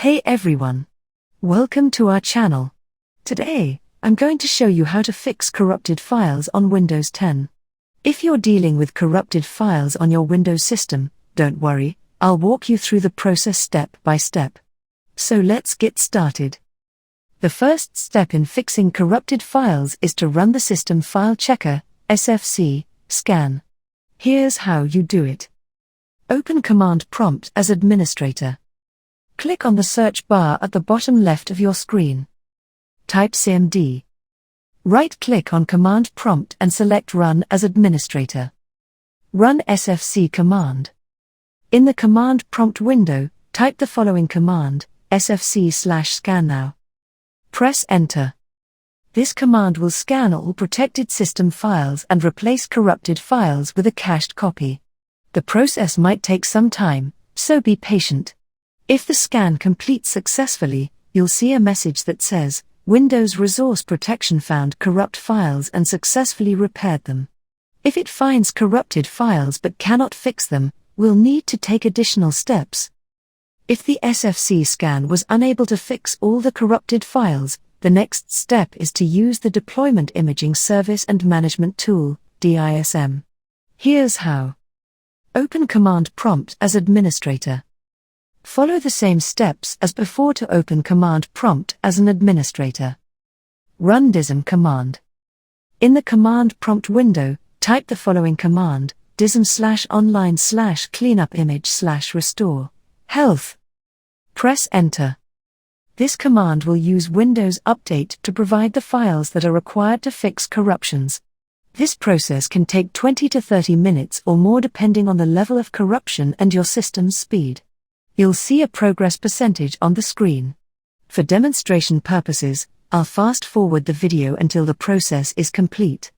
Hey everyone! Welcome to our channel. Today, I'm going to show you how to fix corrupted files on Windows 10. If you're dealing with corrupted files on your Windows system, don't worry, I'll walk you through the process step by step. So let's get started. The first step in fixing corrupted files is to run the System File Checker, SFC, scan. Here's how you do it. Open Command Prompt as administrator. Click on the search bar at the bottom left of your screen. Type CMD. Right-click on Command Prompt and select Run as administrator. Run SFC command. In the Command Prompt window, type the following command, sfc/scannow. Press Enter. This command will scan all protected system files and replace corrupted files with a cached copy. The process might take some time, so be patient. If the scan completes successfully, you'll see a message that says, Windows Resource Protection found corrupt files and successfully repaired them. If it finds corrupted files but cannot fix them, we'll need to take additional steps. If the SFC scan was unable to fix all the corrupted files, the next step is to use the Deployment Imaging Service and Management Tool, DISM. Here's how. Open Command Prompt as administrator. Follow the same steps as before to open Command Prompt as an administrator. Run DISM command. In the Command Prompt window, type the following command, dism/online/cleanupimage/restore, health. Press Enter. This command will use Windows Update to provide the files that are required to fix corruptions. This process can take 20 to 30 minutes or more depending on the level of corruption and your system's speed. You'll see a progress percentage on the screen. For demonstration purposes, I'll fast forward the video until the process is complete.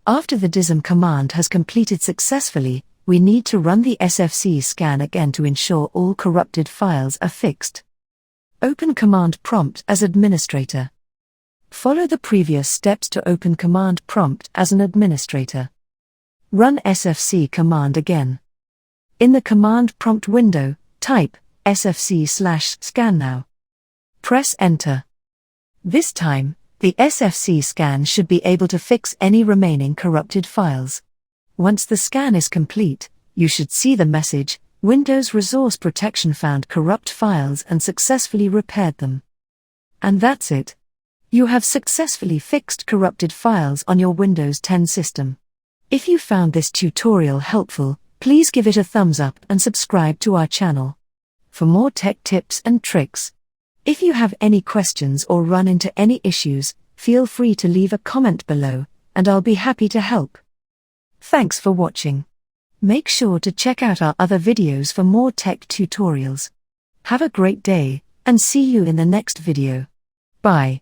After the DISM command has completed successfully, we need to run the SFC scan again to ensure all corrupted files are fixed. Open Command Prompt as administrator. Follow the previous steps to open Command Prompt as an administrator. Run SFC command again. In the Command Prompt window, type sfc/scannow. Press Enter. This time, the SFC scan should be able to fix any remaining corrupted files. Once the scan is complete, you should see the message, Windows Resource Protection found corrupt files and successfully repaired them. And that's it. You have successfully fixed corrupted files on your Windows 10 system. If you found this tutorial helpful, please give it a thumbs up and subscribe to our channel for more tech tips and tricks. If you have any questions or run into any issues, feel free to leave a comment below, and I'll be happy to help. Thanks for watching. Make sure to check out our other videos for more tech tutorials. Have a great day, and see you in the next video. Bye.